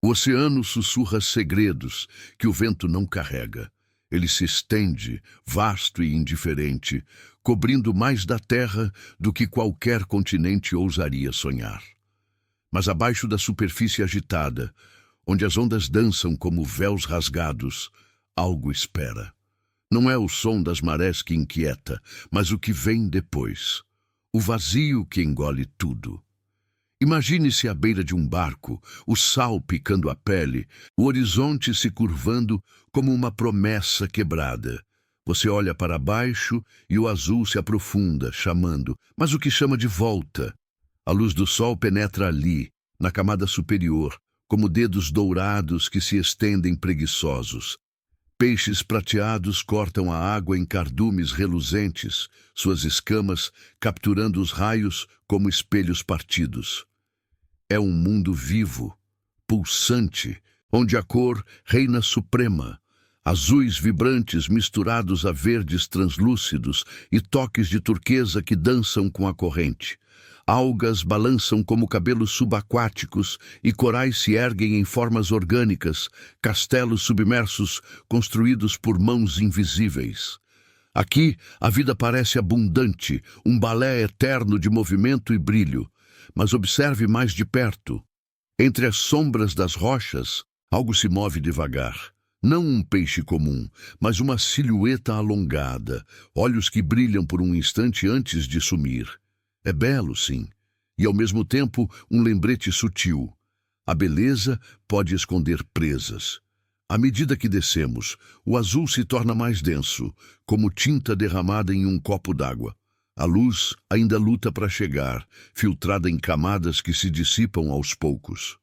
O oceano sussurra segredos que o vento não carrega. Ele se estende, vasto e indiferente, cobrindo mais da terra do que qualquer continente ousaria sonhar. Mas abaixo da superfície agitada, onde as ondas dançam como véus rasgados, algo espera. Não é o som das marés que inquieta, mas o que vem depois. O vazio que engole tudo. Imagine-se à beira de um barco, o sal picando a pele, o horizonte se curvando como uma promessa quebrada. Você olha para baixo e o azul se aprofunda, chamando, mas o que chama de volta? A luz do sol penetra ali, na camada superior, como dedos dourados que se estendem preguiçosos. Peixes prateados cortam a água em cardumes reluzentes, suas escamas capturando os raios como espelhos partidos. É um mundo vivo, pulsante, onde a cor reina suprema. Azuis vibrantes misturados a verdes translúcidos e toques de turquesa que dançam com a corrente. Algas balançam como cabelos subaquáticos e corais se erguem em formas orgânicas, castelos submersos construídos por mãos invisíveis. Aqui, a vida parece abundante, um balé eterno de movimento e brilho. Mas observe mais de perto. Entre as sombras das rochas, algo se move devagar. Não um peixe comum, mas uma silhueta alongada, olhos que brilham por um instante antes de sumir. É belo, sim, e ao mesmo tempo um lembrete sutil. A beleza pode esconder presas. À medida que descemos, o azul se torna mais denso, como tinta derramada em um copo d'água. A luz ainda luta para chegar, filtrada em camadas que se dissipam aos poucos.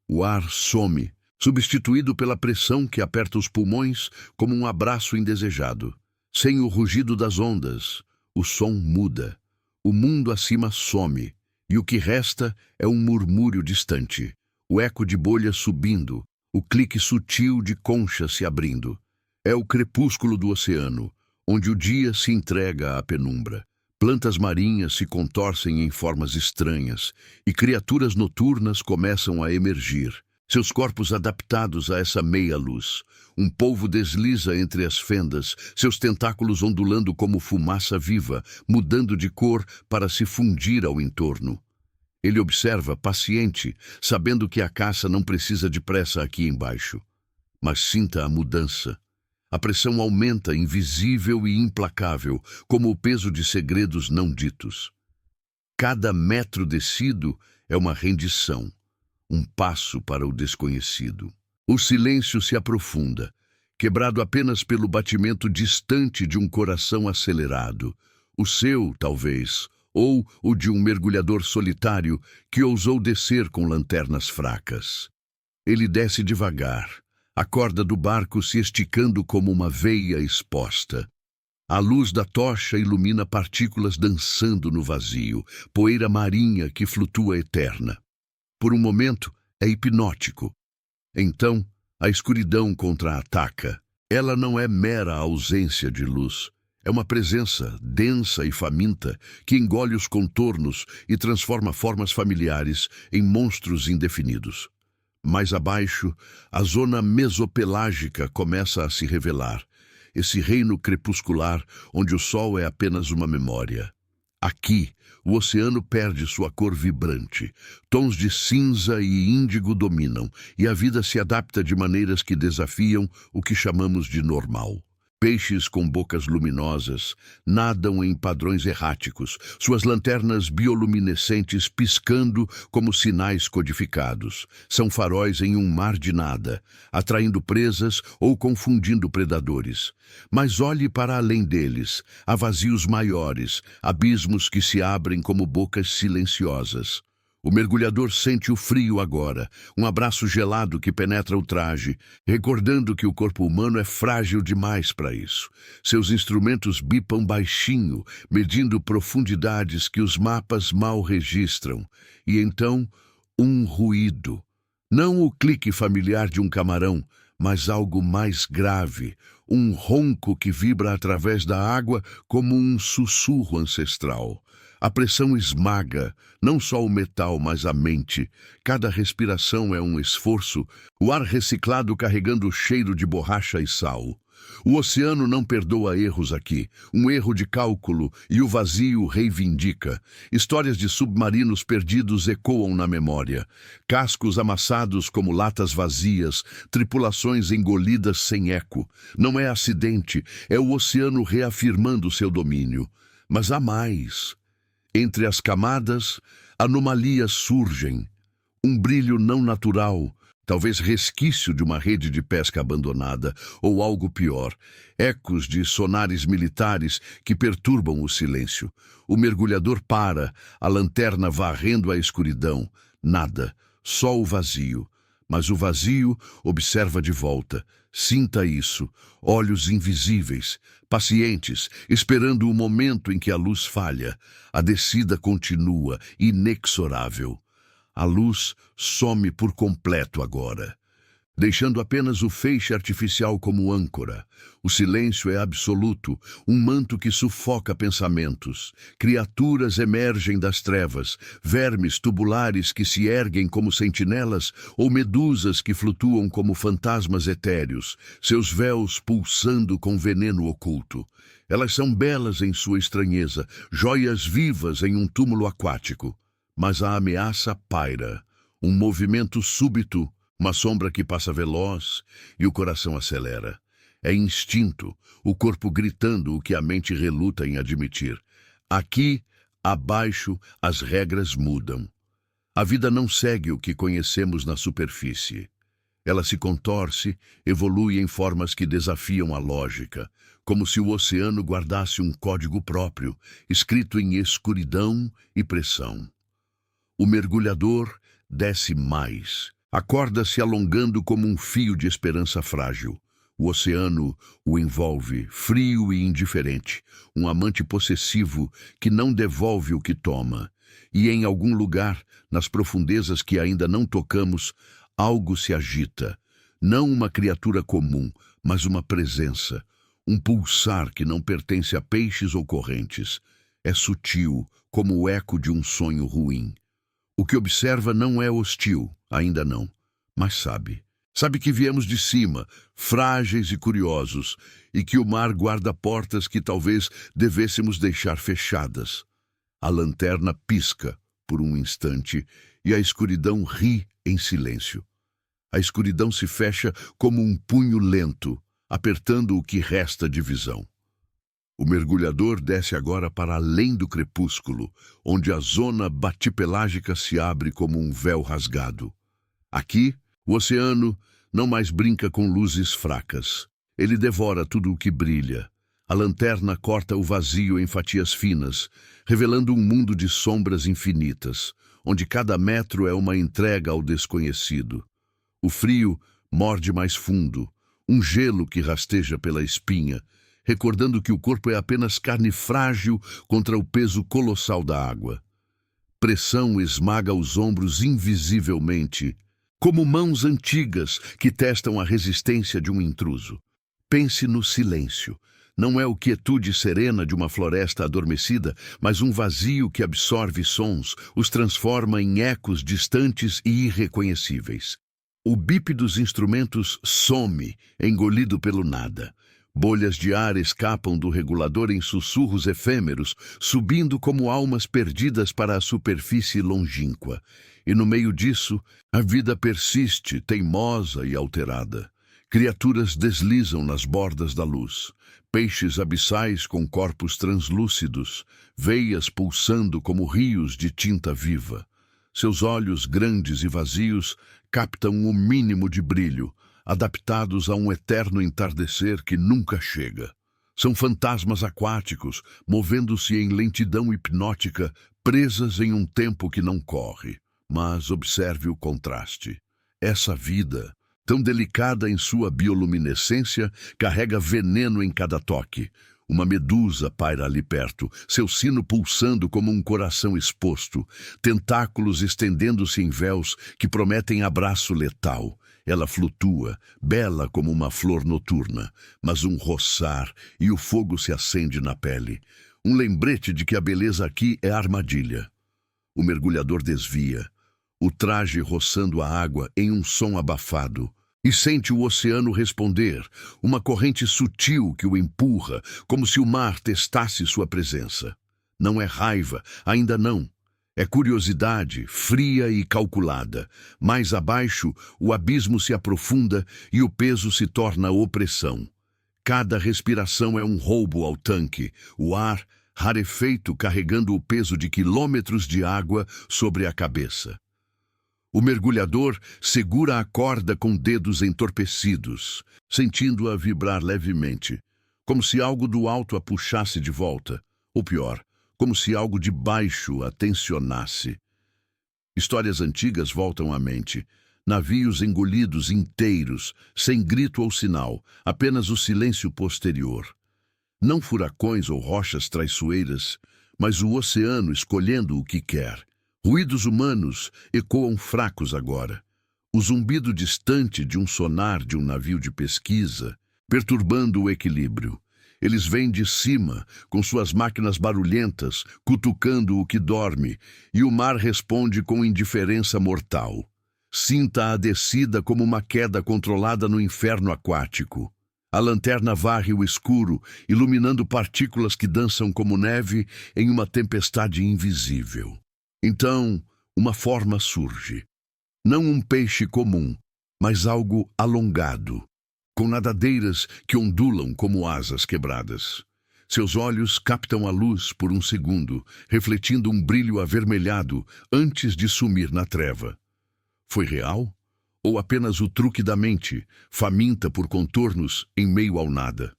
O ar some, substituído pela pressão que aperta os pulmões como um abraço indesejado. Sem o rugido das ondas, o som muda. O mundo acima some, e o que resta é um murmúrio distante, o eco de bolhas subindo, o clique sutil de conchas se abrindo. É o crepúsculo do oceano, onde o dia se entrega à penumbra. Plantas marinhas se contorcem em formas estranhas e criaturas noturnas começam a emergir, seus corpos adaptados a essa meia-luz. Um polvo desliza entre as fendas, seus tentáculos ondulando como fumaça viva, mudando de cor para se fundir ao entorno. Ele observa, paciente, sabendo que a caça não precisa de pressa aqui embaixo. Mas sinta a mudança. A pressão aumenta, invisível e implacável, como o peso de segredos não ditos. Cada metro descido é uma rendição, um passo para o desconhecido. O silêncio se aprofunda, quebrado apenas pelo batimento distante de um coração acelerado. O seu, talvez, ou o de um mergulhador solitário que ousou descer com lanternas fracas. Ele desce devagar, a corda do barco se esticando como uma veia exposta. A luz da tocha ilumina partículas dançando no vazio, poeira marinha que flutua eterna. Por um momento, é hipnótico. Então, a escuridão contra-ataca. Ela não é mera ausência de luz. É uma presença densa e faminta que engole os contornos e transforma formas familiares em monstros indefinidos. Mais abaixo, a zona mesopelágica começa a se revelar, esse reino crepuscular onde o sol é apenas uma memória. Aqui, o oceano perde sua cor vibrante, tons de cinza e índigo dominam, e a vida se adapta de maneiras que desafiam o que chamamos de normal. Peixes com bocas luminosas nadam em padrões erráticos, suas lanternas bioluminescentes piscando como sinais codificados. São faróis em um mar de nada, atraindo presas ou confundindo predadores. Mas olhe para além deles, há vazios maiores, abismos que se abrem como bocas silenciosas. O mergulhador sente o frio agora, um abraço gelado que penetra o traje, recordando que o corpo humano é frágil demais para isso. Seus instrumentos bipam baixinho, medindo profundidades que os mapas mal registram. E então, um ruído. Não o clique familiar de um camarão, mas algo mais grave, um ronco que vibra através da água como um sussurro ancestral. A pressão esmaga, não só o metal, mas a mente. Cada respiração é um esforço, o ar reciclado carregando o cheiro de borracha e sal. O oceano não perdoa erros aqui. Um erro de cálculo e o vazio reivindica. Histórias de submarinos perdidos ecoam na memória. Cascos amassados como latas vazias, tripulações engolidas sem eco. Não é acidente, é o oceano reafirmando seu domínio. Mas há mais. Entre as camadas, anomalias surgem. Um brilho não natural, talvez resquício de uma rede de pesca abandonada, ou algo pior, ecos de sonares militares que perturbam o silêncio. O mergulhador para, a lanterna varrendo a escuridão. Nada, só o vazio. Mas o vazio observa de volta. Sinta isso, olhos invisíveis, pacientes, esperando o momento em que a luz falha. A descida continua, inexorável. A luz some por completo agora, deixando apenas o feixe artificial como âncora. O silêncio é absoluto, um manto que sufoca pensamentos. Criaturas emergem das trevas, vermes tubulares que se erguem como sentinelas ou medusas que flutuam como fantasmas etéreos, seus véus pulsando com veneno oculto. Elas são belas em sua estranheza, joias vivas em um túmulo aquático. Mas a ameaça paira, um movimento súbito, uma sombra que passa veloz e o coração acelera. É instinto, o corpo gritando o que a mente reluta em admitir. Aqui, abaixo, as regras mudam. A vida não segue o que conhecemos na superfície. Ela se contorce, evolui em formas que desafiam a lógica, como se o oceano guardasse um código próprio, escrito em escuridão e pressão. O mergulhador desce mais. A corda se alongando como um fio de esperança frágil. O oceano o envolve, frio e indiferente, um amante possessivo que não devolve o que toma. E em algum lugar, nas profundezas que ainda não tocamos, algo se agita. Não uma criatura comum, mas uma presença. Um pulsar que não pertence a peixes ou correntes. É sutil, como o eco de um sonho ruim. O que observa não é hostil, ainda não, mas sabe. Sabe que viemos de cima, frágeis e curiosos, e que o mar guarda portas que talvez devêssemos deixar fechadas. A lanterna pisca por um instante e a escuridão ri em silêncio. A escuridão se fecha como um punho lento, apertando o que resta de visão. O mergulhador desce agora para além do crepúsculo, onde a zona batipelágica se abre como um véu rasgado. Aqui, o oceano não mais brinca com luzes fracas. Ele devora tudo o que brilha. A lanterna corta o vazio em fatias finas, revelando um mundo de sombras infinitas, onde cada metro é uma entrega ao desconhecido. O frio morde mais fundo, um gelo que rasteja pela espinha, recordando que o corpo é apenas carne frágil contra o peso colossal da água. Pressão esmaga os ombros invisivelmente, como mãos antigas que testam a resistência de um intruso. Pense no silêncio. Não é a quietude serena de uma floresta adormecida, mas um vazio que absorve sons, os transforma em ecos distantes e irreconhecíveis. O bip dos instrumentos some, engolido pelo nada. Bolhas de ar escapam do regulador em sussurros efêmeros, subindo como almas perdidas para a superfície longínqua. E no meio disso, a vida persiste, teimosa e alterada. Criaturas deslizam nas bordas da luz. Peixes abissais com corpos translúcidos, veias pulsando como rios de tinta viva. Seus olhos grandes e vazios captam o mínimo de brilho, adaptados a um eterno entardecer que nunca chega. São fantasmas aquáticos, movendo-se em lentidão hipnótica, presas em um tempo que não corre. Mas observe o contraste. Essa vida, tão delicada em sua bioluminescência, carrega veneno em cada toque. Uma medusa paira ali perto, seu sino pulsando como um coração exposto, tentáculos estendendo-se em véus que prometem abraço letal. Ela flutua, bela como uma flor noturna, mas um roçar e o fogo se acende na pele. Um lembrete de que a beleza aqui é armadilha. O mergulhador desvia, o traje roçando a água em um som abafado, e sente o oceano responder, uma corrente sutil que o empurra, como se o mar testasse sua presença. Não é raiva, ainda não. É curiosidade, fria e calculada. Mais abaixo, o abismo se aprofunda e o peso se torna opressão. Cada respiração é um roubo ao tanque, o ar rarefeito carregando o peso de quilômetros de água sobre a cabeça. O mergulhador segura a corda com dedos entorpecidos, sentindo-a vibrar levemente, como se algo do alto a puxasse de volta, ou pior, como se algo de baixo a tensionasse. Histórias antigas voltam à mente. Navios engolidos inteiros, sem grito ou sinal, apenas o silêncio posterior. Não furacões ou rochas traiçoeiras, mas o oceano escolhendo o que quer. Ruídos humanos ecoam fracos agora. O zumbido distante de um sonar de um navio de pesquisa, perturbando o equilíbrio. Eles vêm de cima, com suas máquinas barulhentas, cutucando o que dorme, e o mar responde com indiferença mortal. Sinta a descida como uma queda controlada no inferno aquático. A lanterna varre o escuro, iluminando partículas que dançam como neve em uma tempestade invisível. Então, uma forma surge. Não um peixe comum, mas algo alongado, com nadadeiras que ondulam como asas quebradas. Seus olhos captam a luz por um segundo, refletindo um brilho avermelhado antes de sumir na treva. Foi real? Ou apenas o truque da mente, faminta por contornos em meio ao nada?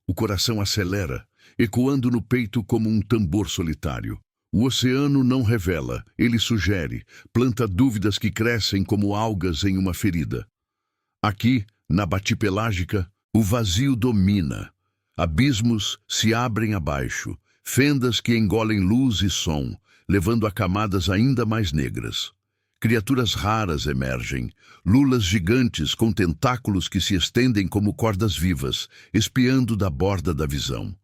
O coração acelera, ecoando no peito como um tambor solitário. O oceano não revela, ele sugere, planta dúvidas que crescem como algas em uma ferida. Aqui, na batipelágica, o vazio domina. Abismos se abrem abaixo, fendas que engolem luz e som, levando a camadas ainda mais negras. Criaturas raras emergem, lulas gigantes com tentáculos que se estendem como cordas vivas, espiando da borda da visão.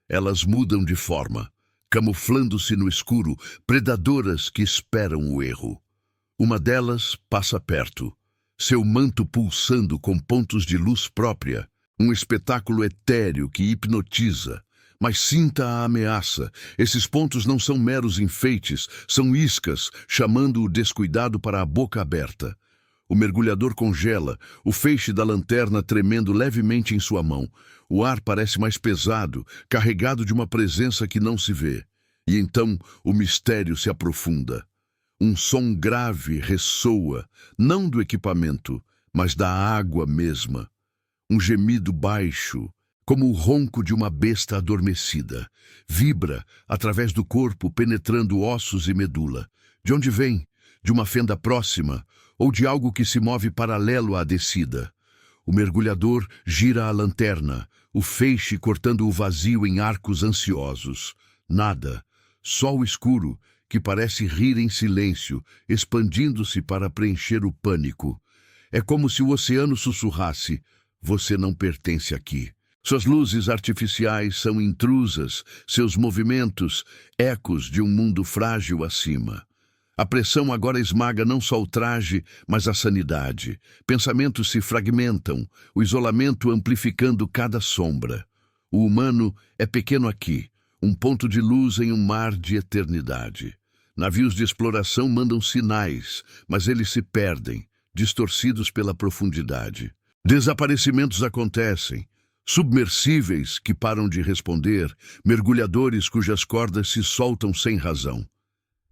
Elas mudam de forma, camuflando-se no escuro, predadoras que esperam o erro. Uma delas passa perto, seu manto pulsando com pontos de luz própria, um espetáculo etéreo que hipnotiza. Mas sinta a ameaça. Esses pontos não são meros enfeites, são iscas, chamando o descuidado para a boca aberta. O mergulhador congela, o feixe da lanterna tremendo levemente em sua mão. O ar parece mais pesado, carregado de uma presença que não se vê. E então o mistério se aprofunda. Um som grave ressoa, não do equipamento, mas da água mesma. Um gemido baixo, como o ronco de uma besta adormecida. Vibra através do corpo, penetrando ossos e medula. De onde vem? De uma fenda próxima? Ou de algo que se move paralelo à descida? O mergulhador gira a lanterna, o feixe cortando o vazio em arcos ansiosos. Nada, só o escuro, que parece rir em silêncio, expandindo-se para preencher o pânico. É como se o oceano sussurrasse: "Você não pertence aqui." Suas luzes artificiais são intrusas, seus movimentos, ecos de um mundo frágil acima. A pressão agora esmaga não só o traje, mas a sanidade. Pensamentos se fragmentam, o isolamento amplificando cada sombra. O humano é pequeno aqui, um ponto de luz em um mar de eternidade. Navios de exploração mandam sinais, mas eles se perdem, distorcidos pela profundidade. Desaparecimentos acontecem. Submersíveis que param de responder, mergulhadores cujas cordas se soltam sem razão.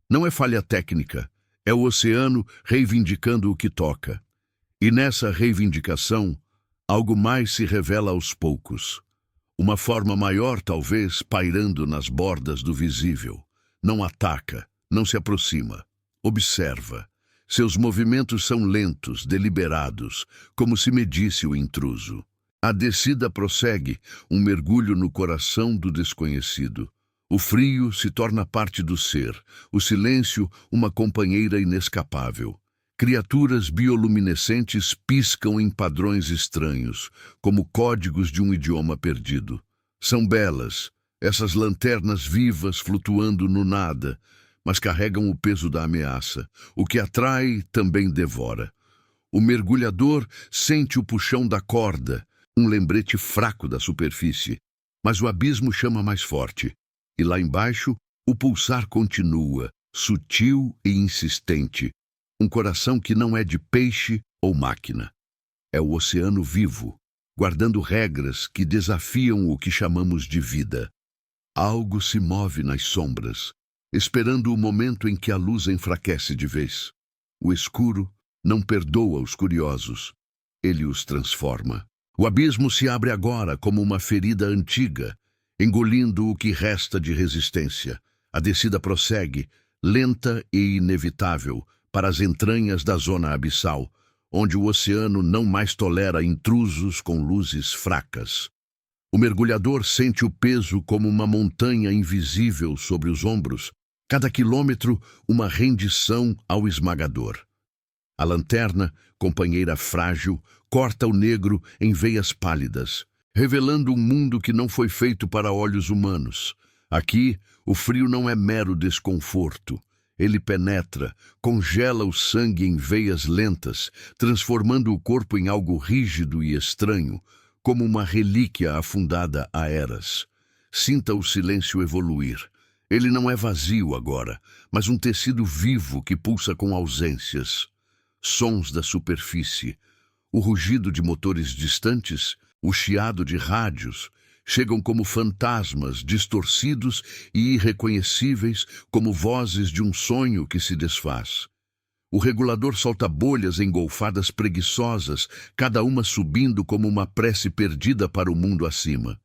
Não é falha técnica, é o oceano reivindicando o que toca. E nessa reivindicação, algo mais se revela aos poucos. Uma forma maior, talvez, pairando nas bordas do visível. Não ataca, não se aproxima. Observa. Seus movimentos são lentos, deliberados, como se medisse o intruso. A descida prossegue, um mergulho no coração do desconhecido. O frio se torna parte do ser, o silêncio uma companheira inescapável. Criaturas bioluminescentes piscam em padrões estranhos, como códigos de um idioma perdido. São belas, Essas lanternas vivas flutuando no nada, mas carregam o peso da ameaça. O que atrai também devora. O mergulhador sente o puxão da corda, um lembrete fraco da superfície, mas o abismo chama mais forte. E lá embaixo, o pulsar continua, sutil e insistente. Um coração que não é de peixe ou máquina. É o oceano vivo, guardando regras que desafiam o que chamamos de vida. Algo se move nas sombras, esperando o momento em que a luz enfraquece de vez. O escuro não perdoa os curiosos, ele os transforma. O abismo se abre agora como uma ferida antiga, engolindo o que resta de resistência. A descida prossegue, lenta e inevitável, para as entranhas da zona abissal, onde o oceano não mais tolera intrusos com luzes fracas. O mergulhador sente o peso como uma montanha invisível sobre os ombros, cada quilômetro uma rendição ao esmagador. A lanterna, companheira frágil, corta o negro em veias pálidas, revelando um mundo que não foi feito para olhos humanos. Aqui, o frio não é mero desconforto. Ele penetra, congela o sangue em veias lentas, transformando o corpo em algo rígido e estranho, como uma relíquia afundada há eras. Sinta o silêncio evoluir. Ele não é vazio agora, mas um tecido vivo que pulsa com ausências. Sons da superfície, o rugido de motores distantes, o chiado de rádios, chegam como fantasmas distorcidos e irreconhecíveis, como vozes de um sonho que se desfaz. O regulador solta bolhas engolfadas preguiçosas, cada uma subindo como uma prece perdida para o mundo acima.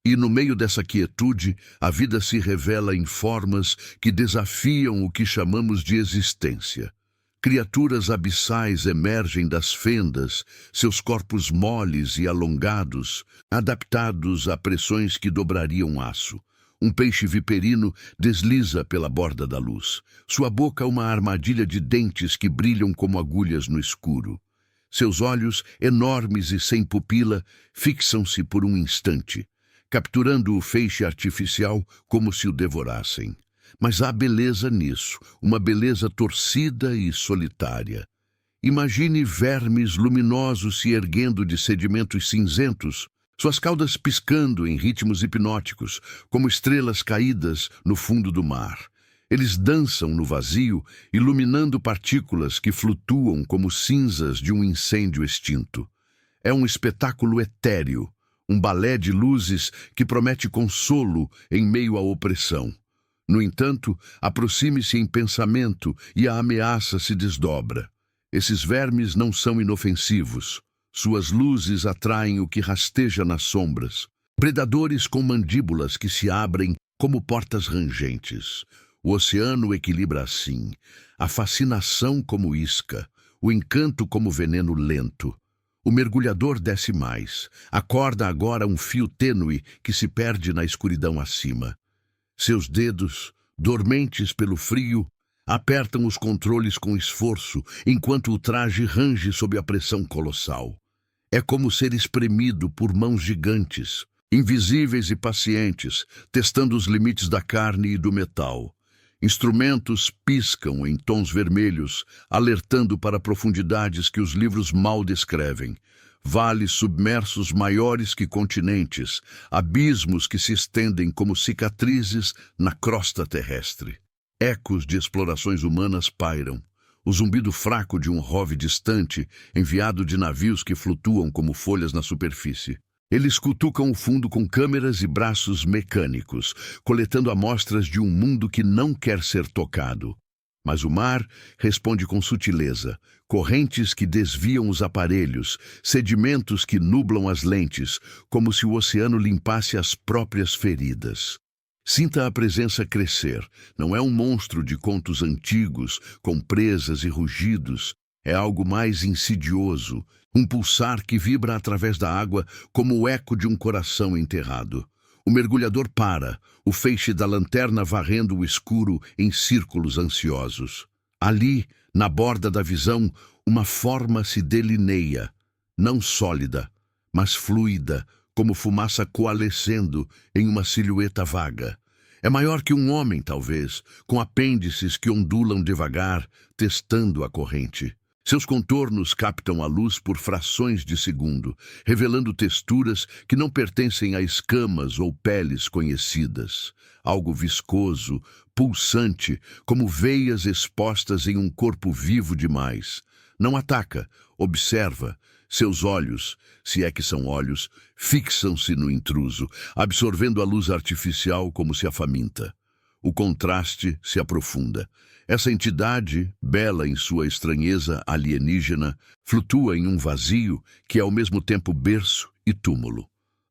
E no meio dessa quietude, a vida se revela em formas que desafiam o que chamamos de existência. Criaturas abissais emergem das fendas, seus corpos moles e alongados, adaptados a pressões que dobrariam aço. Um peixe viperino desliza pela borda da luz. Sua boca uma armadilha de dentes que brilham como agulhas no escuro. Seus olhos, enormes e sem pupila, fixam-se por um instante, capturando o feixe artificial como se o devorassem. Mas há beleza nisso, uma beleza torcida e solitária. Imagine vermes luminosos se erguendo de sedimentos cinzentos, suas caudas piscando em ritmos hipnóticos, como estrelas caídas no fundo do mar. Eles dançam no vazio, iluminando partículas que flutuam como cinzas de um incêndio extinto. É um espetáculo etéreo, um balé de luzes que promete consolo em meio à opressão. No entanto, aproxime-se em pensamento e a ameaça se desdobra. Esses vermes não são inofensivos. Suas luzes atraem o que rasteja nas sombras. Predadores com mandíbulas que se abrem como portas rangentes. O oceano equilibra assim. A fascinação como isca. O encanto como veneno lento. O mergulhador desce mais. Acorda agora um fio tênue que se perde na escuridão acima. Seus dedos, dormentes pelo frio, apertam os controles com esforço, enquanto o traje range sob a pressão colossal. É como ser espremido por mãos gigantes, invisíveis e pacientes, testando os limites da carne e do metal. Instrumentos piscam em tons vermelhos, alertando para profundidades que os livros mal descrevem. Vales submersos maiores que continentes, abismos que se estendem como cicatrizes na crosta terrestre. Ecos de explorações humanas pairam. O zumbido fraco de um rove distante, enviado de navios que flutuam como folhas na superfície. Eles cutucam o fundo com câmeras e braços mecânicos, coletando amostras de um mundo que não quer ser tocado. Mas o mar responde com sutileza, correntes que desviam os aparelhos, sedimentos que nublam as lentes, como se o oceano limpasse as próprias feridas. Sinta a presença crescer. Não é um monstro de contos antigos, com presas e rugidos. É algo mais insidioso, um pulsar que vibra através da água como o eco de um coração enterrado. O mergulhador para, o feixe da lanterna varrendo o escuro em círculos ansiosos. Ali, na borda da visão, uma forma se delineia, não sólida, mas fluida, como fumaça coalescendo em uma silhueta vaga. É maior que um homem, talvez, com apêndices que ondulam devagar, testando a corrente. Seus contornos captam a luz por frações de segundo, revelando texturas que não pertencem a escamas ou peles conhecidas. Algo viscoso, pulsante, como veias expostas em um corpo vivo demais. Não ataca, observa. Seus olhos, se é que são olhos, fixam-se no intruso, absorvendo a luz artificial como se a faminta. O contraste se aprofunda. Essa entidade, bela em sua estranheza alienígena, flutua em um vazio que é ao mesmo tempo berço e túmulo.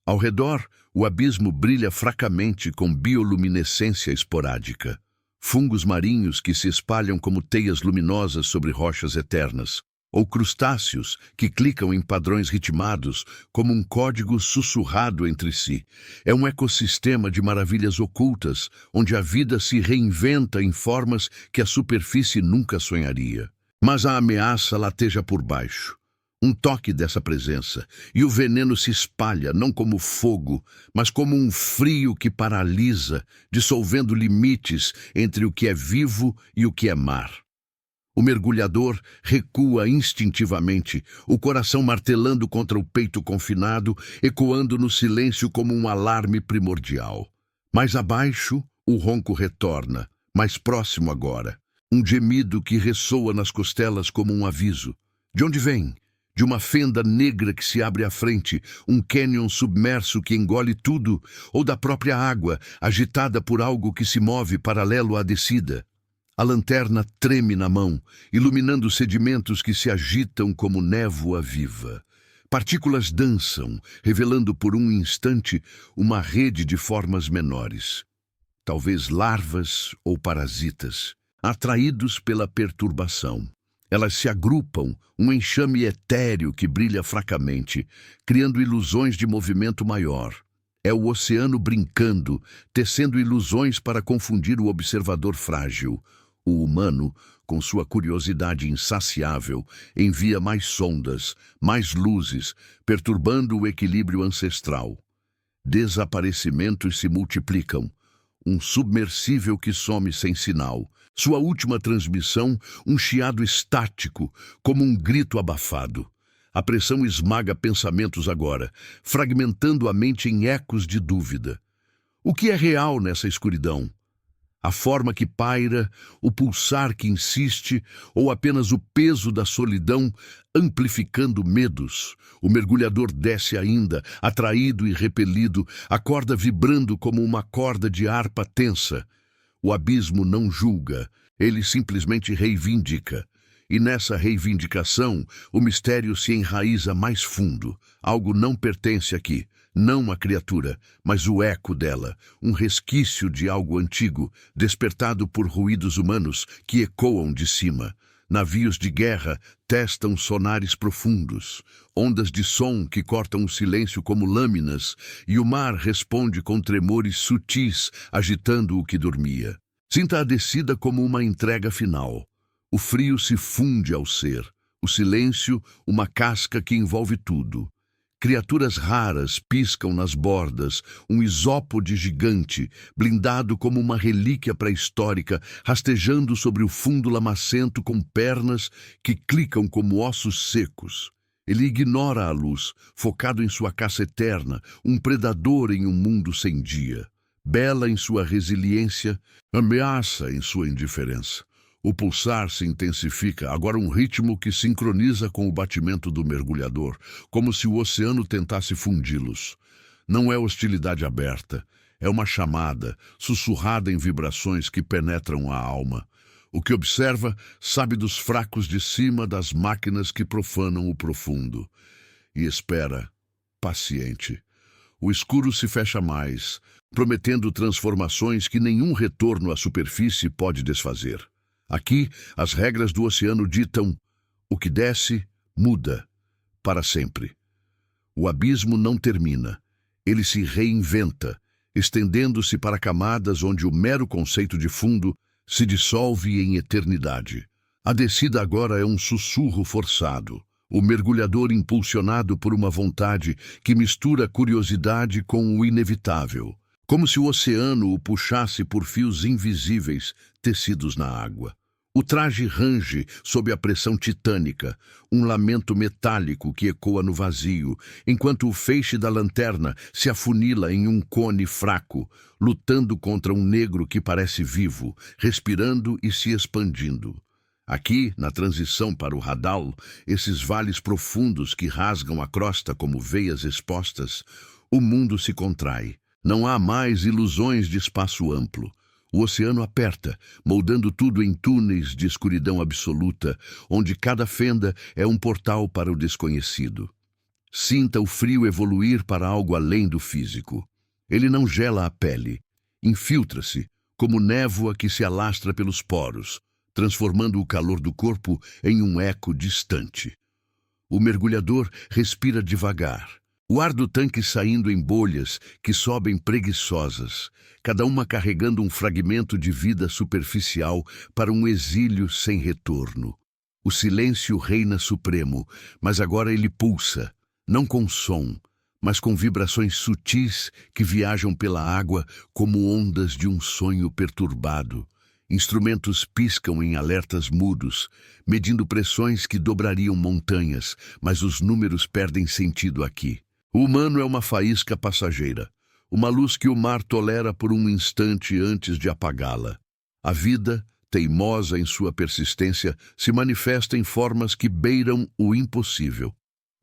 Ao redor, o abismo brilha fracamente com bioluminescência esporádica. Fungos marinhos que se espalham como teias luminosas sobre rochas eternas, ou crustáceos que clicam em padrões ritmados como um código sussurrado entre si. É um ecossistema de maravilhas ocultas, onde a vida se reinventa em formas que a superfície nunca sonharia. Mas a ameaça lateja por baixo. Um toque dessa presença, e o veneno se espalha não como fogo, mas como um frio que paralisa, dissolvendo limites entre o que é vivo e o que é mar. O mergulhador recua instintivamente, o coração martelando contra o peito confinado, ecoando no silêncio como um alarme primordial. Mais abaixo, o ronco retorna, mais próximo agora. Um gemido que ressoa nas costelas como um aviso. De onde vem? De uma fenda negra que se abre à frente, um cânion submerso que engole tudo, ou da própria água, agitada por algo que se move paralelo à descida? A lanterna treme na mão, iluminando sedimentos que se agitam como névoa viva. Partículas dançam, revelando por um instante uma rede de formas menores. Talvez larvas ou parasitas, atraídos pela perturbação. Elas se agrupam, um enxame etéreo que brilha fracamente, criando ilusões de movimento maior. É o oceano brincando, tecendo ilusões para confundir o observador frágil. O humano, com sua curiosidade insaciável, envia mais sondas, mais luzes, perturbando o equilíbrio ancestral. Desaparecimentos se multiplicam. Um submersível que some sem sinal. Sua última transmissão, um chiado estático, como um grito abafado. A pressão esmaga pensamentos agora, fragmentando a mente em ecos de dúvida. O que é real nessa escuridão? A forma que paira, o pulsar que insiste, ou apenas o peso da solidão amplificando medos? O mergulhador desce ainda, atraído e repelido, a corda vibrando como uma corda de harpa tensa. O abismo não julga, ele simplesmente reivindica. E nessa reivindicação, o mistério se enraiza mais fundo. Algo não pertence aqui. Não a criatura, mas o eco dela, um resquício de algo antigo, despertado por ruídos humanos que ecoam de cima. Navios de guerra testam sonares profundos, ondas de som que cortam o silêncio como lâminas, e o mar responde com tremores sutis, agitando o que dormia. Sinta a descida como uma entrega final. O frio se funde ao ser, o silêncio, uma casca que envolve tudo. Criaturas raras piscam nas bordas, um isópode gigante, blindado como uma relíquia pré-histórica, rastejando sobre o fundo lamacento com pernas que clicam como ossos secos. Ele ignora a luz, focado em sua caça eterna, um predador em um mundo sem dia. Bela em sua resiliência, ameaça em sua indiferença. O pulsar se intensifica, agora um ritmo que sincroniza com o batimento do mergulhador, como se o oceano tentasse fundi-los. Não é hostilidade aberta, é uma chamada, sussurrada em vibrações que penetram a alma. O que observa sabe dos fracos de cima das máquinas que profanam o profundo. E espera, paciente. O escuro se fecha mais, prometendo transformações que nenhum retorno à superfície pode desfazer. Aqui, as regras do oceano ditam: o que desce, muda, para sempre. O abismo não termina, ele se reinventa, estendendo-se para camadas onde o mero conceito de fundo se dissolve em eternidade. A descida agora é um sussurro forçado, O mergulhador impulsionado por uma vontade que mistura curiosidade com o inevitável, como se o oceano o puxasse por fios invisíveis tecidos na água. O traje range sob a pressão titânica, um lamento metálico que ecoa no vazio, enquanto o feixe da lanterna se afunila em um cone fraco, lutando contra um negro que parece vivo, respirando e se expandindo. Aqui, na transição para o Hadal, esses vales profundos que rasgam a crosta como veias expostas, o mundo se contrai. Não há mais ilusões de espaço amplo. O oceano aperta, moldando tudo em túneis de escuridão absoluta, onde cada fenda é um portal para o desconhecido. Sinta o frio evoluir para algo além do físico. Ele não gela a pele. Infiltra-se, como névoa que se alastra pelos poros, transformando o calor do corpo em um eco distante. O mergulhador respira devagar. O ar do tanque saindo em bolhas que sobem preguiçosas, cada uma carregando um fragmento de vida superficial para um exílio sem retorno. O silêncio reina supremo, mas agora ele pulsa, não com som, mas com vibrações sutis que viajam pela água como ondas de um sonho perturbado. Instrumentos piscam em alertas mudos, medindo pressões que dobrariam montanhas, mas os números perdem sentido aqui. O humano é uma faísca passageira, uma luz que o mar tolera por um instante antes de apagá-la. A vida, teimosa em sua persistência, se manifesta em formas que beiram o impossível.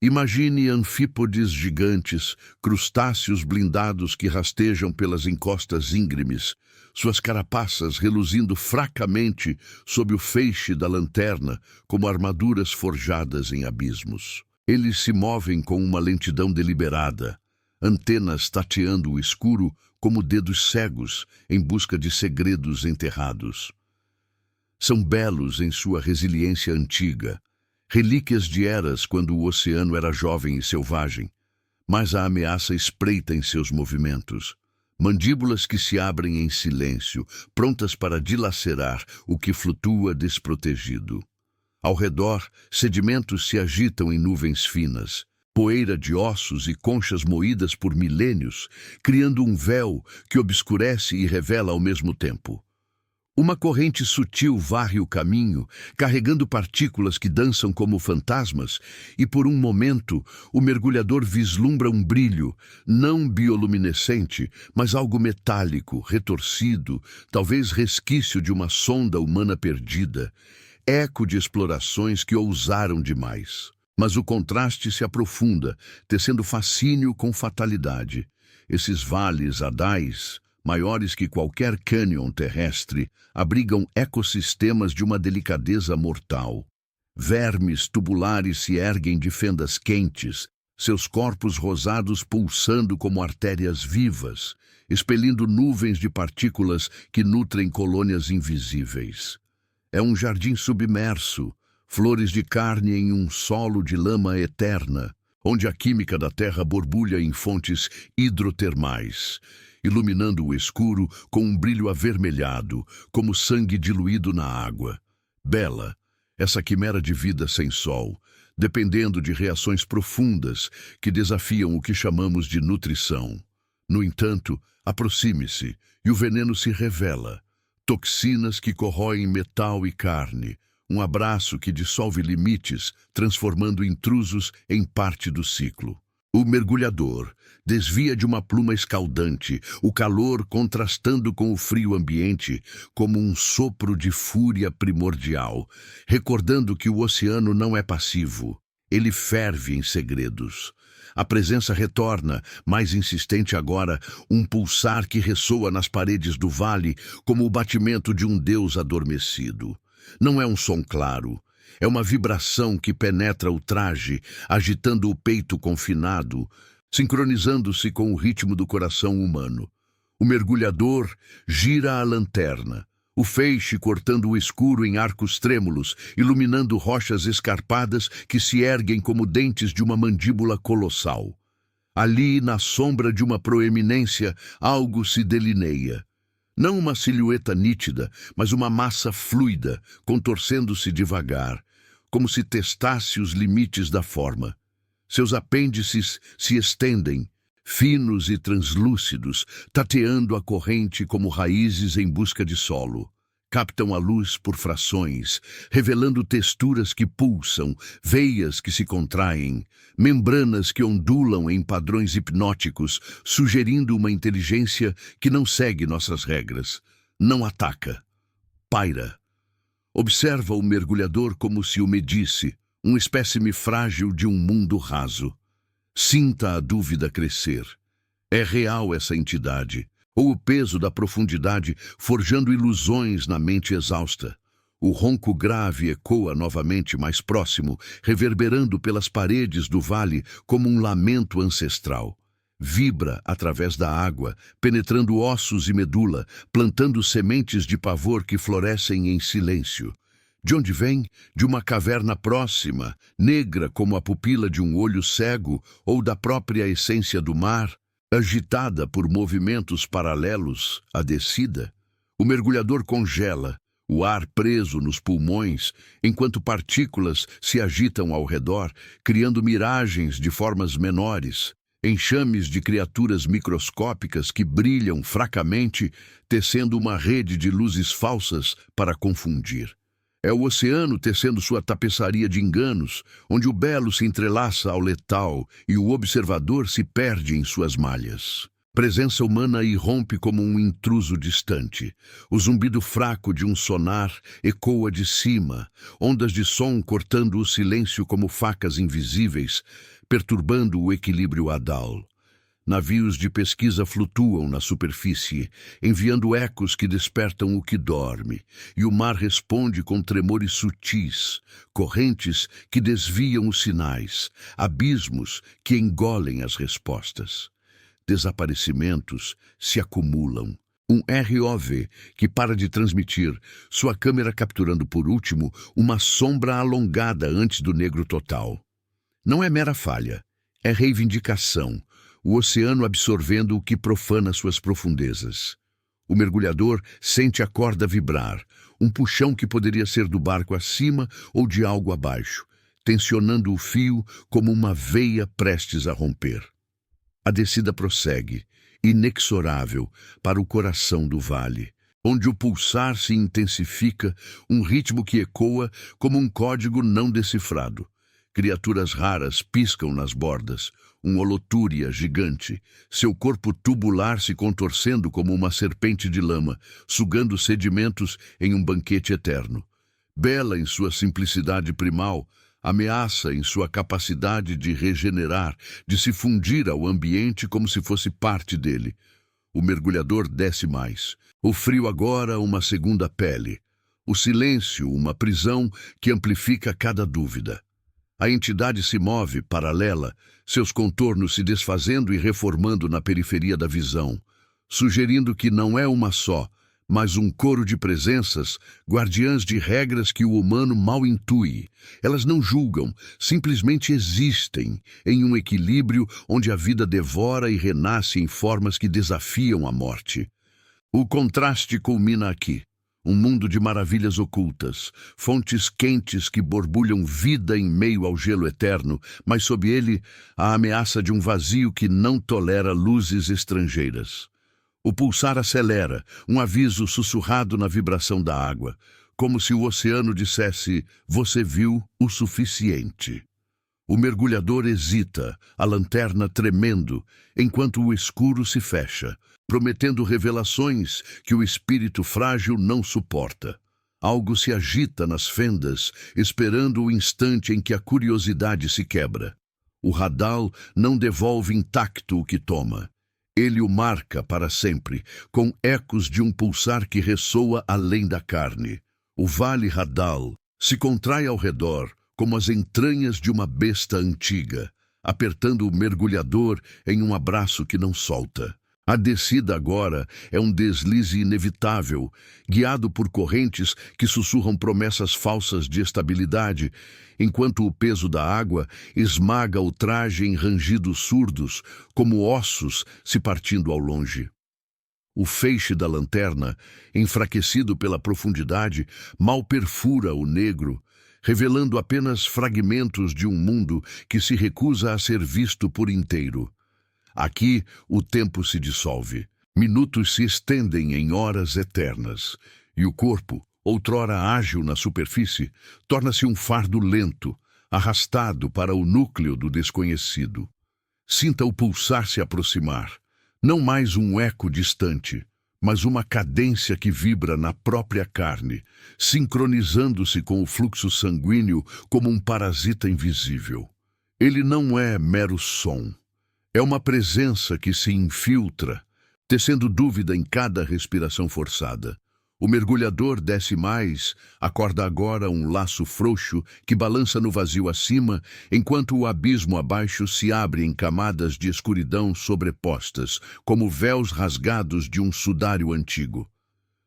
Imagine anfípodes gigantes, crustáceos blindados que rastejam pelas encostas íngremes, suas carapaças reluzindo fracamente sob o feixe da lanterna como armaduras forjadas em abismos. Eles se movem com uma lentidão deliberada, antenas tateando o escuro como dedos cegos em busca de segredos enterrados. São belos em sua resiliência antiga, relíquias de eras quando o oceano era jovem e selvagem, mas a ameaça espreita em seus movimentos. Mandíbulas que se abrem em silêncio, prontas para dilacerar o que flutua desprotegido. Ao redor, sedimentos se agitam em nuvens finas, poeira de ossos e conchas moídas por milênios, criando um véu que obscurece e revela ao mesmo tempo. Uma corrente sutil varre o caminho, carregando partículas que dançam como fantasmas, e por um momento o mergulhador vislumbra um brilho, não bioluminescente, mas algo metálico, retorcido, talvez resquício de uma sonda humana perdida, eco de explorações que ousaram demais. Mas o contraste se aprofunda, tecendo fascínio com fatalidade. Esses vales hadais, maiores que qualquer cânion terrestre, abrigam ecossistemas de uma delicadeza mortal. Vermes tubulares se erguem de fendas quentes, seus corpos rosados pulsando como artérias vivas, expelindo nuvens de partículas que nutrem colônias invisíveis. É um jardim submerso, flores de carne em um solo de lama eterna, onde a química da terra borbulha em fontes hidrotermais, iluminando o escuro com um brilho avermelhado, como sangue diluído na água. Bela, essa quimera de vida sem sol, dependendo de reações profundas que desafiam o que chamamos de nutrição. No entanto, aproxime-se e o veneno se revela. Toxinas que corroem metal e carne, um abraço que dissolve limites, transformando intrusos em parte do ciclo. O mergulhador desvia de uma pluma escaldante, o calor contrastando com o frio ambiente, como um sopro de fúria primordial, recordando que o oceano não é passivo, ele ferve em segredos. A presença retorna, mais insistente agora, um pulsar que ressoa nas paredes do vale como o batimento de um deus adormecido. Não é um som claro, é uma vibração que penetra o traje, agitando o peito confinado, sincronizando-se com o ritmo do coração humano. O mergulhador gira a lanterna, o feixe cortando o escuro em arcos trêmulos, iluminando rochas escarpadas que se erguem como dentes de uma mandíbula colossal. Ali, na sombra de uma proeminência, algo se delineia. Não uma silhueta nítida, mas uma massa fluida, contorcendo-se devagar. como se testasse os limites da forma. Seus apêndices se estendem, finos e translúcidos, tateando a corrente como raízes em busca de solo. Captam a luz por frações, revelando texturas que pulsam, veias que se contraem, membranas que ondulam em padrões hipnóticos, sugerindo uma inteligência que não segue nossas regras, não ataca, paira. Observa o mergulhador como se o medisse, um espécime frágil de um mundo raso. Sinta a dúvida crescer. É real essa entidade, ou o peso da profundidade forjando ilusões na mente exausta? O ronco grave ecoa novamente mais próximo, reverberando pelas paredes do vale como um lamento ancestral. Vibra através da água, penetrando ossos e medula, plantando sementes de pavor que florescem em silêncio. De onde vem? De uma caverna próxima, negra como a pupila de um olho cego ou da própria essência do mar, agitada por movimentos paralelos à descida. O mergulhador congela, o ar preso nos pulmões, enquanto partículas se agitam ao redor, criando miragens de formas menores, enxames de criaturas microscópicas que brilham fracamente, tecendo uma rede de luzes falsas para confundir. É o oceano tecendo sua tapeçaria de enganos, onde o belo se entrelaça ao letal e o observador se perde em suas malhas. Presença humana irrompe como um intruso distante. O zumbido fraco de um sonar ecoa de cima, ondas de som cortando o silêncio como facas invisíveis, perturbando o equilíbrio hadal. Navios de pesquisa flutuam na superfície, enviando ecos que despertam o que dorme, e o mar responde com tremores sutis, correntes que desviam os sinais, abismos que engolem as respostas. Desaparecimentos se acumulam. Um ROV que para de transmitir, sua câmera capturando por último uma sombra alongada antes do negro total. Não é mera falha, é reivindicação. O oceano absorvendo o que profana suas profundezas. O mergulhador sente a corda vibrar, um puxão que poderia ser do barco acima ou de algo abaixo, tensionando o fio como uma veia prestes a romper. A descida prossegue, inexorável, para o coração do vale, onde o pulsar se intensifica, um ritmo que ecoa como um código não decifrado. Criaturas raras piscam nas bordas, um holotúria gigante, seu corpo tubular se contorcendo como uma serpente de lama, sugando sedimentos em um banquete eterno. Bela em sua simplicidade primal, ameaça em sua capacidade de regenerar, de se fundir ao ambiente como se fosse parte dele. O mergulhador desce mais. O frio agora uma segunda pele. O silêncio uma prisão que amplifica cada dúvida. A entidade se move, paralela, seus contornos se desfazendo e reformando na periferia da visão, sugerindo que não é uma só, mas um coro de presenças, guardiãs de regras que o humano mal intui. Elas não julgam, simplesmente existem, em um equilíbrio onde a vida devora e renasce em formas que desafiam a morte. O contraste culmina aqui. Um mundo de maravilhas ocultas, fontes quentes que borbulham vida em meio ao gelo eterno, mas sob ele a ameaça de um vazio que não tolera luzes estrangeiras. O pulsar acelera, um aviso sussurrado na vibração da água, como se o oceano dissesse: "Você viu o suficiente." O mergulhador hesita, a lanterna tremendo, enquanto o escuro se fecha, prometendo revelações que o espírito frágil não suporta. Algo se agita nas fendas, esperando o instante em que a curiosidade se quebra. O radal não devolve intacto o que toma. Ele o marca para sempre, com ecos de um pulsar que ressoa além da carne. O vale radal se contrai ao redor, como as entranhas de uma besta antiga, apertando o mergulhador em um abraço que não solta. A descida agora é um deslize inevitável, guiado por correntes que sussurram promessas falsas de estabilidade, enquanto o peso da água esmaga o traje em rangidos surdos, como ossos se partindo ao longe. O feixe da lanterna, enfraquecido pela profundidade, mal perfura o negro, revelando apenas fragmentos de um mundo que se recusa a ser visto por inteiro. Aqui, o tempo se dissolve. Minutos se estendem em horas eternas, e o corpo, outrora ágil na superfície, torna-se um fardo lento, arrastado para o núcleo do desconhecido. Sinta o pulsar se aproximar, não mais um eco distante, mas uma cadência que vibra na própria carne, sincronizando-se com o fluxo sanguíneo como um parasita invisível. Ele não é mero som. É uma presença que se infiltra, tecendo dúvida em cada respiração forçada. O mergulhador desce mais, acorda agora um laço frouxo que balança no vazio acima, enquanto o abismo abaixo se abre em camadas de escuridão sobrepostas, como véus rasgados de um sudário antigo.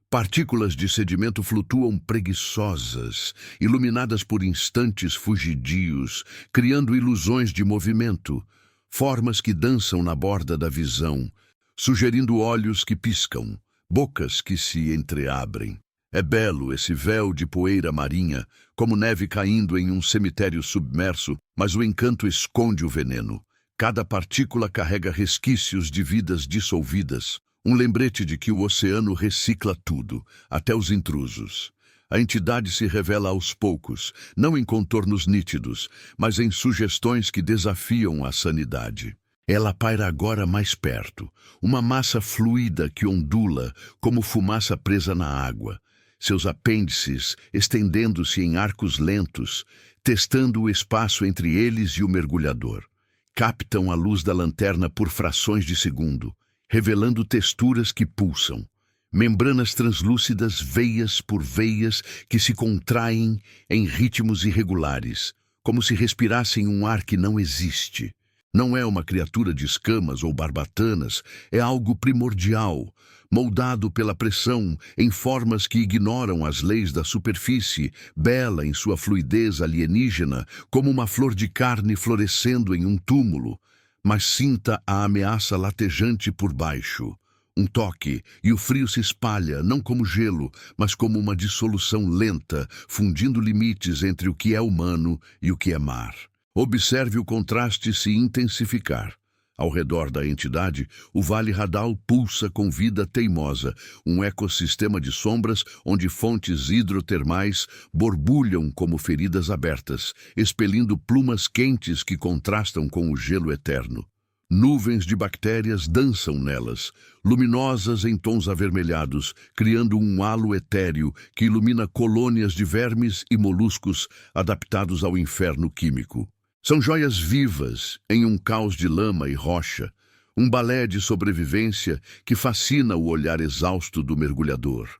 Partículas de sedimento flutuam preguiçosas, iluminadas por instantes fugidios, criando ilusões de movimento, formas que dançam na borda da visão, sugerindo olhos que piscam, bocas que se entreabrem. É belo esse véu de poeira marinha, como neve caindo em um cemitério submerso, mas o encanto esconde o veneno. Cada partícula carrega resquícios de vidas dissolvidas, um lembrete de que o oceano recicla tudo, até os intrusos. A entidade se revela aos poucos, não em contornos nítidos, mas em sugestões que desafiam a sanidade. Ela paira agora mais perto, uma massa fluida que ondula como fumaça presa na água, seus apêndices estendendo-se em arcos lentos, testando o espaço entre eles e o mergulhador. Captam a luz da lanterna por frações de segundo, revelando texturas que pulsam, membranas translúcidas veias por veias que se contraem em ritmos irregulares, como se respirassem um ar que não existe. Não é uma criatura de escamas ou barbatanas, é algo primordial, moldado pela pressão em formas que ignoram as leis da superfície, bela em sua fluidez alienígena, como uma flor de carne florescendo em um túmulo, mas sinta a ameaça latejante por baixo. Um toque, e o frio se espalha, não como gelo, mas como uma dissolução lenta, fundindo limites entre o que é humano e o que é mar. Observe o contraste se intensificar. Ao redor da entidade, o Vale Hadal pulsa com vida teimosa, um ecossistema de sombras onde fontes hidrotermais borbulham como feridas abertas, expelindo plumas quentes que contrastam com o gelo eterno. Nuvens de bactérias dançam nelas, luminosas em tons avermelhados, criando um halo etéreo que ilumina colônias de vermes e moluscos adaptados ao inferno químico. São joias vivas em um caos de lama e rocha, um balé de sobrevivência que fascina o olhar exausto do mergulhador.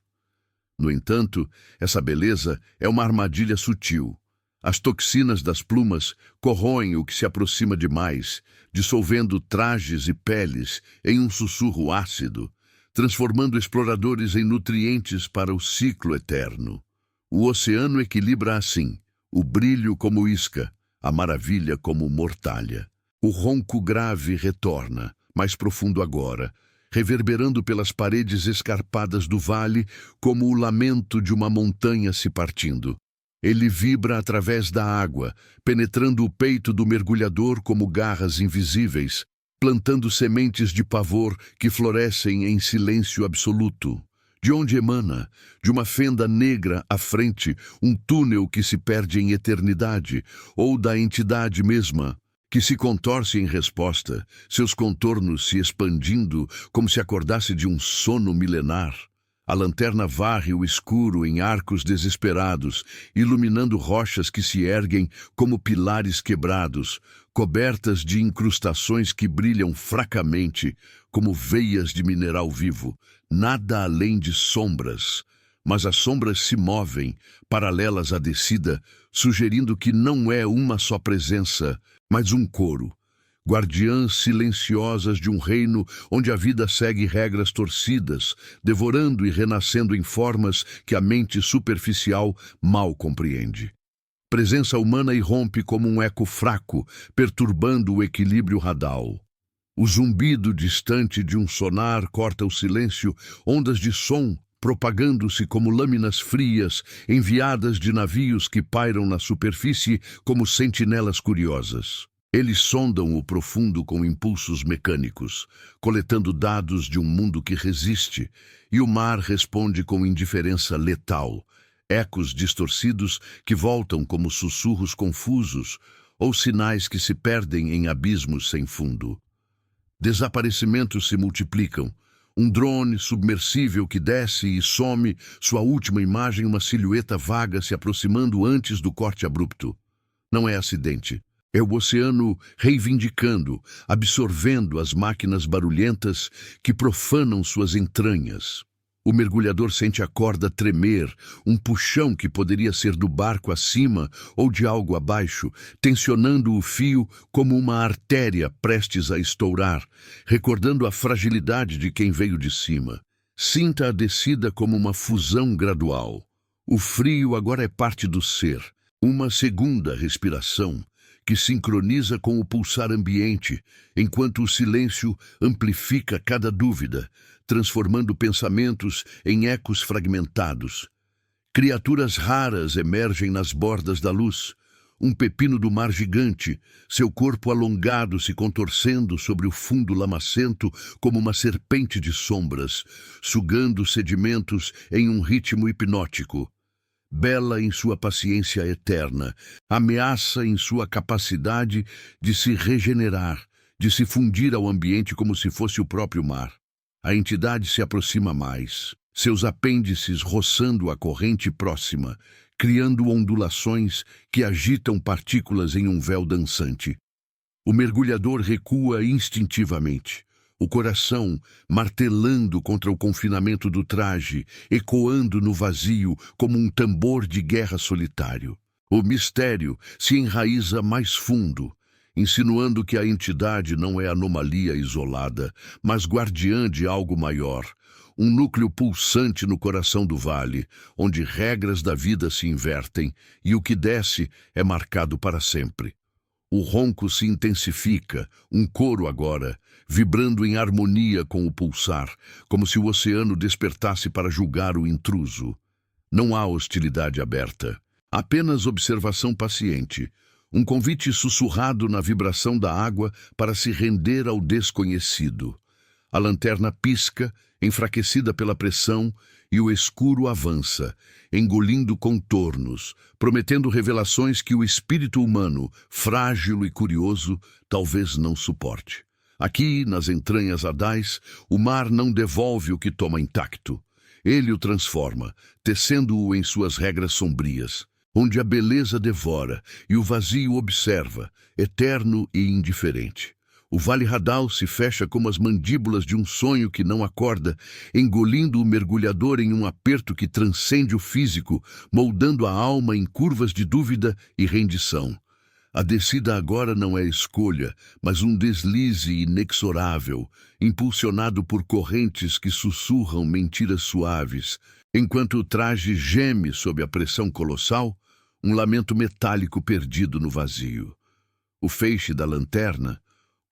No entanto, essa beleza é uma armadilha sutil. As toxinas das plumas corroem o que se aproxima demais, dissolvendo trajes e peles em um sussurro ácido, transformando exploradores em nutrientes para o ciclo eterno. O oceano equilibra assim, o brilho como isca, a maravilha como mortalha. O ronco grave retorna, mais profundo agora, reverberando pelas paredes escarpadas do vale como o lamento de uma montanha se partindo. Ele vibra através da água, penetrando o peito do mergulhador como garras invisíveis, plantando sementes de pavor que florescem em silêncio absoluto. De onde emana, de uma fenda negra à frente, um túnel que se perde em eternidade, ou da entidade mesma, que se contorce em resposta, seus contornos se expandindo como se acordasse de um sono milenar. A lanterna varre o escuro em arcos desesperados, iluminando rochas que se erguem como pilares quebrados, cobertas de incrustações que brilham fracamente, como veias de mineral vivo. Nada além de sombras, mas as sombras se movem, paralelas à descida, sugerindo que não é uma só presença, mas um coro. Guardiãs silenciosas de um reino onde a vida segue regras torcidas, devorando e renascendo em formas que a mente superficial mal compreende. Presença humana irrompe como um eco fraco, perturbando o equilíbrio radal. O zumbido distante de um sonar corta o silêncio, ondas de som propagando-se como lâminas frias enviadas de navios que pairam na superfície como sentinelas curiosas. Eles sondam o profundo com impulsos mecânicos, coletando dados de um mundo que resiste, e o mar responde com indiferença letal, ecos distorcidos que voltam como sussurros confusos ou sinais que se perdem em abismos sem fundo. Desaparecimentos se multiplicam. Um drone submersível que desce e some, sua última imagem uma silhueta vaga se aproximando antes do corte abrupto. Não é acidente. É o oceano reivindicando, absorvendo as máquinas barulhentas que profanam suas entranhas. O mergulhador sente a corda tremer, um puxão que poderia ser do barco acima ou de algo abaixo, tensionando o fio como uma artéria prestes a estourar, recordando a fragilidade de quem veio de cima. Sinta a descida como uma fusão gradual. O frio agora é parte do ser, uma segunda respiração que sincroniza com o pulsar ambiente, enquanto o silêncio amplifica cada dúvida, transformando pensamentos em ecos fragmentados. Criaturas raras emergem nas bordas da luz. Um pepino do mar gigante, seu corpo alongado se contorcendo sobre o fundo lamacento como uma serpente de sombras, sugando sedimentos em um ritmo hipnótico. Bela em sua paciência eterna, ameaça em sua capacidade de se regenerar, de se fundir ao ambiente como se fosse o próprio mar. A entidade se aproxima mais, seus apêndices roçando a corrente próxima, criando ondulações que agitam partículas em um véu dançante. O mergulhador recua instintivamente, o coração martelando contra o confinamento do traje, ecoando no vazio como um tambor de guerra solitário. O mistério se enraiza mais fundo, insinuando que a entidade não é anomalia isolada, mas guardiã de algo maior, um núcleo pulsante no coração do vale, onde regras da vida se invertem e o que desce é marcado para sempre. O ronco se intensifica, um coro agora, vibrando em harmonia com o pulsar, como se o oceano despertasse para julgar o intruso. Não há hostilidade aberta, apenas observação paciente, um convite sussurrado na vibração da água para se render ao desconhecido. A lanterna pisca, enfraquecida pela pressão, e o escuro avança, engolindo contornos, prometendo revelações que o espírito humano, frágil e curioso, talvez não suporte. Aqui, nas entranhas adais, o mar não devolve o que toma intacto. Ele o transforma, tecendo-o em suas regras sombrias, onde a beleza devora e o vazio observa, eterno e indiferente. O Vale Hadal se fecha como as mandíbulas de um sonho que não acorda, engolindo o mergulhador em um aperto que transcende o físico, moldando a alma em curvas de dúvida e rendição. A descida agora não é escolha, mas um deslize inexorável, impulsionado por correntes que sussurram mentiras suaves, enquanto o traje geme sob a pressão colossal, um lamento metálico perdido no vazio. O feixe da lanterna,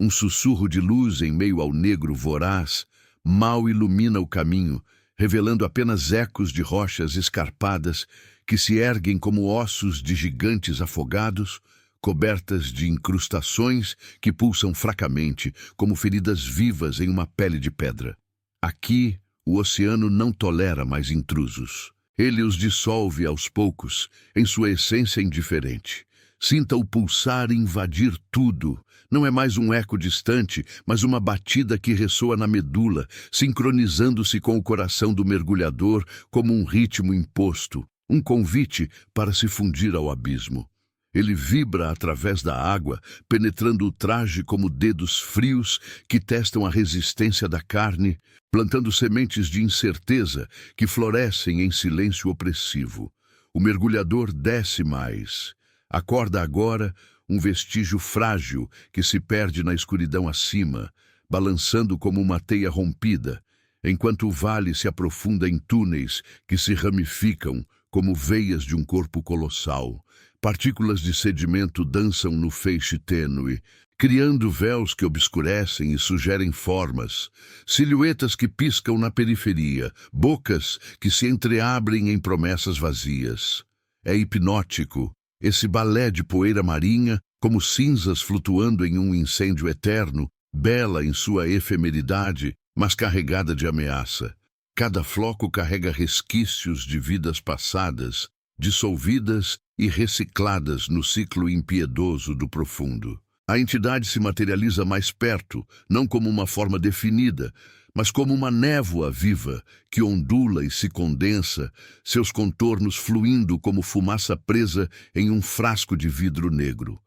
um sussurro de luz em meio ao negro voraz, mal ilumina o caminho, revelando apenas ecos de rochas escarpadas que se erguem como ossos de gigantes afogados, cobertas de incrustações que pulsam fracamente, como feridas vivas em uma pele de pedra. Aqui, o oceano não tolera mais intrusos. Ele os dissolve aos poucos, em sua essência indiferente. Sinta o pulsar invadir tudo. Não é mais um eco distante, mas uma batida que ressoa na medula, sincronizando-se com o coração do mergulhador como um ritmo imposto, um convite para se fundir ao abismo. Ele vibra através da água, penetrando o traje como dedos frios que testam a resistência da carne, plantando sementes de incerteza que florescem em silêncio opressivo. O mergulhador desce mais. Acorda agora um vestígio frágil que se perde na escuridão acima, balançando como uma teia rompida, enquanto o vale se aprofunda em túneis que se ramificam como veias de um corpo colossal. Partículas de sedimento dançam no feixe tênue, criando véus que obscurecem e sugerem formas, silhuetas que piscam na periferia, bocas que se entreabrem em promessas vazias. É hipnótico, esse balé de poeira marinha, como cinzas flutuando em um incêndio eterno, bela em sua efemeridade, mas carregada de ameaça. Cada floco carrega resquícios de vidas passadas, dissolvidas e recicladas no ciclo impiedoso do profundo. A entidade se materializa mais perto, não como uma forma definida, mas como uma névoa viva que ondula e se condensa, seus contornos fluindo como fumaça presa em um frasco de vidro negro.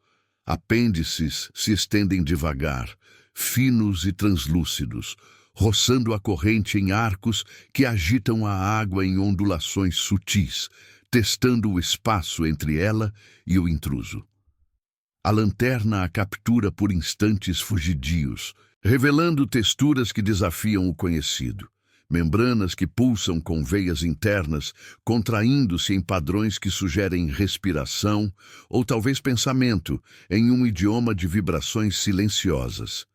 Apêndices se estendem devagar, finos e translúcidos, roçando a corrente em arcos que agitam a água em ondulações sutis, testando o espaço entre ela e o intruso. A lanterna a captura por instantes fugidios, revelando texturas que desafiam o conhecido, membranas que pulsam com veias internas, contraindo-se em padrões que sugerem respiração ou talvez pensamento, em um idioma de vibrações silenciosas.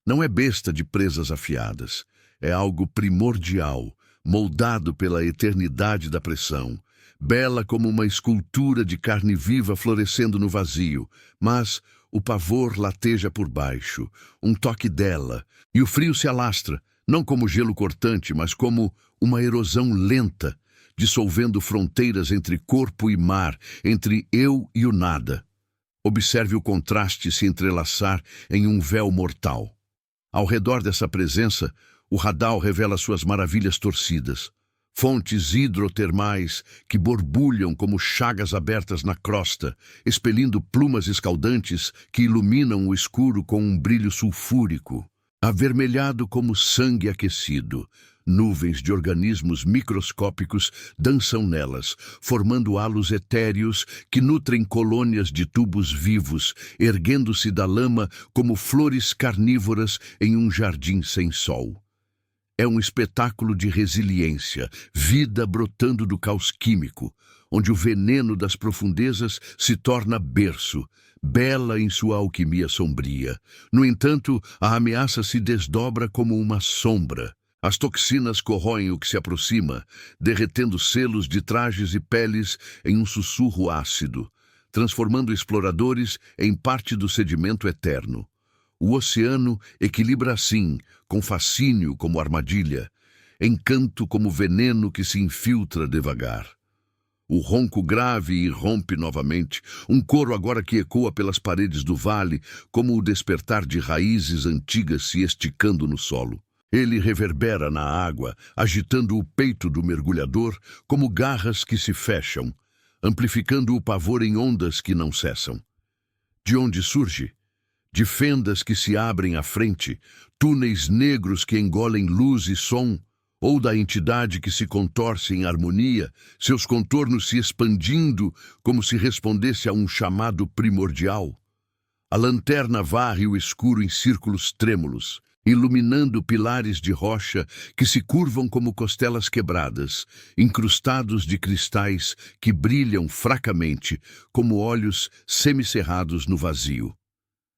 Não é besta de presas afiadas, é algo primordial, moldado pela eternidade da pressão, bela como uma escultura de carne viva florescendo no vazio, mas o pavor lateja por baixo, um toque dela, e o frio se alastra, não como gelo cortante, mas como uma erosão lenta, dissolvendo fronteiras entre corpo e mar, entre eu e o nada. Observe o contraste se entrelaçar em um véu mortal. Ao redor dessa presença, o Hadal revela suas maravilhas torcidas. Fontes hidrotermais que borbulham como chagas abertas na crosta, expelindo plumas escaldantes que iluminam o escuro com um brilho sulfúrico. Avermelhado como sangue aquecido, nuvens de organismos microscópicos dançam nelas, formando halos etéreos que nutrem colônias de tubos vivos, erguendo-se da lama como flores carnívoras em um jardim sem sol. É um espetáculo de resiliência, vida brotando do caos químico, onde o veneno das profundezas se torna berço, bela em sua alquimia sombria. No entanto, a ameaça se desdobra como uma sombra. As toxinas corroem o que se aproxima, derretendo selos de trajes e peles em um sussurro ácido, transformando exploradores em parte do sedimento eterno. O oceano equilibra assim, com fascínio como armadilha, encanto como veneno que se infiltra devagar. O ronco grave irrompe novamente, um coro agora que ecoa pelas paredes do vale, como o despertar de raízes antigas se esticando no solo. Ele reverbera na água, agitando o peito do mergulhador como garras que se fecham, amplificando o pavor em ondas que não cessam. De onde surge? De fendas que se abrem à frente, túneis negros que engolem luz e som, ou da entidade que se contorce em harmonia, seus contornos se expandindo como se respondesse a um chamado primordial. A lanterna varre o escuro em círculos trêmulos, iluminando pilares de rocha que se curvam como costelas quebradas, incrustados de cristais que brilham fracamente, como olhos semicerrados no vazio.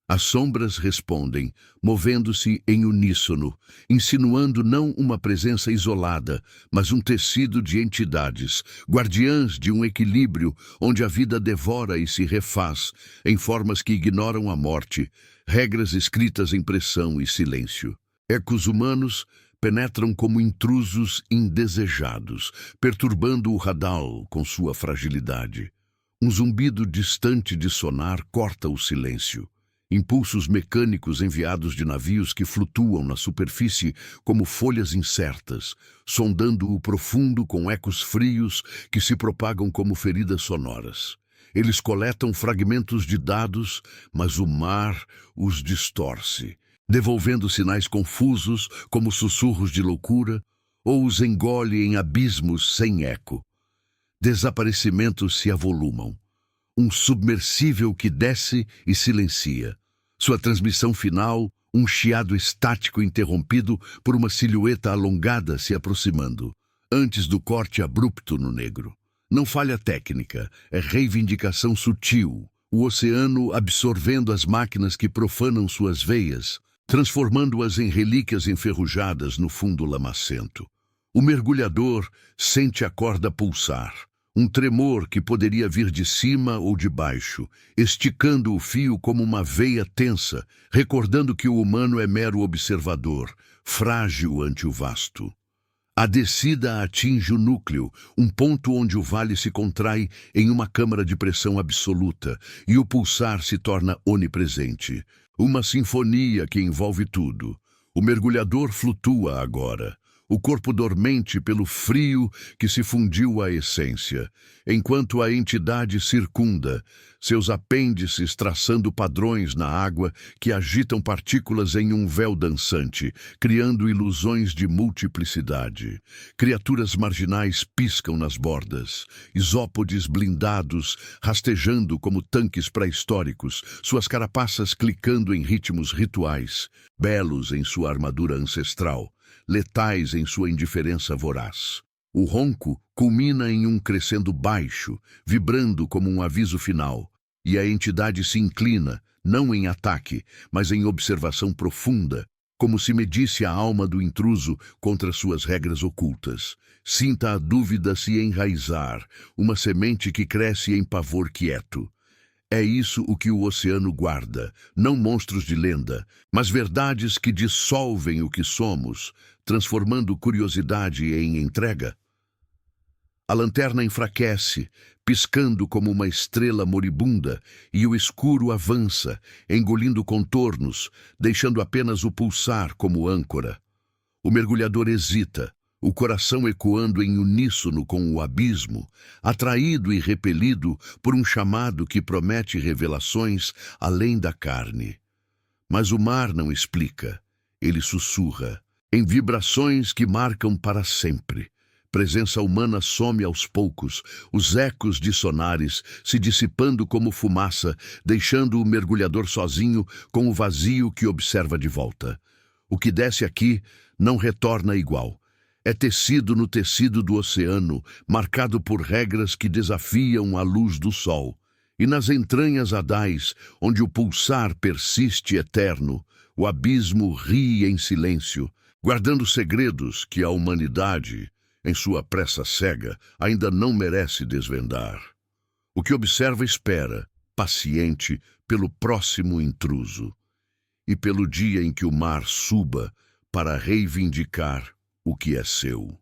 As sombras respondem, movendo-se em uníssono, insinuando não uma presença isolada, mas um tecido de entidades, guardiãs de um equilíbrio onde a vida devora e se refaz, em formas que ignoram a morte, regras escritas em pressão e silêncio. Ecos humanos penetram como intrusos indesejados, perturbando o Hadal com sua fragilidade. Um zumbido distante de sonar corta o silêncio. Impulsos mecânicos enviados de navios que flutuam na superfície como folhas incertas, sondando o profundo com ecos frios que se propagam como feridas sonoras. Eles coletam fragmentos de dados, mas o mar os distorce, devolvendo sinais confusos como sussurros de loucura, ou os engole em abismos sem eco. Desaparecimentos se avolumam. Um submersível que desce e silencia. Sua transmissão final, um chiado estático interrompido por uma silhueta alongada se aproximando, antes do corte abrupto no negro. Não falha técnica, é reivindicação sutil. o oceano absorvendo as máquinas que profanam suas veias, transformando-as em relíquias enferrujadas no fundo lamacento. O mergulhador sente a corda pulsar, um tremor que poderia vir de cima ou de baixo, esticando o fio como uma veia tensa, recordando que o humano é mero observador, frágil ante o vasto. A descida atinge o núcleo, um ponto onde o vale se contrai em uma câmara de pressão absoluta e o pulsar se torna onipresente. Uma sinfonia que envolve tudo. O mergulhador flutua agora, o corpo dormente pelo frio que se fundiu à essência, enquanto a entidade circunda, seus apêndices traçando padrões na água que agitam partículas em um véu dançante, criando ilusões de multiplicidade. Criaturas marginais piscam nas bordas, isópodes blindados rastejando como tanques pré-históricos, suas carapaças clicando em ritmos rituais, belos em sua armadura ancestral, letais em sua indiferença voraz. O ronco culmina em um crescendo baixo, vibrando como um aviso final, e a entidade se inclina, não em ataque, mas em observação profunda, como se medisse a alma do intruso contra suas regras ocultas. Sinta a dúvida se enraizar, uma semente que cresce em pavor quieto. É isso o que o oceano guarda, não monstros de lenda, mas verdades que dissolvem o que somos, transformando curiosidade em entrega. A lanterna enfraquece, piscando como uma estrela moribunda, e o escuro avança, engolindo contornos, deixando apenas o pulsar como âncora. O mergulhador hesita, o coração ecoando em uníssono com o abismo, atraído e repelido por um chamado que promete revelações além da carne. Mas o mar não explica, ele sussurra, em vibrações que marcam para sempre. Presença humana some aos poucos, os ecos de sonares se dissipando como fumaça, deixando o mergulhador sozinho com o vazio que observa de volta. O que desce aqui não retorna igual. É tecido no tecido do oceano, marcado por regras que desafiam a luz do sol. E nas entranhas adais, onde o pulsar persiste eterno, o abismo ri em silêncio, guardando segredos que a humanidade, em sua pressa cega, ainda não merece desvendar. O que observa espera, paciente, pelo próximo intruso, e pelo dia em que o mar suba para reivindicar o que é seu.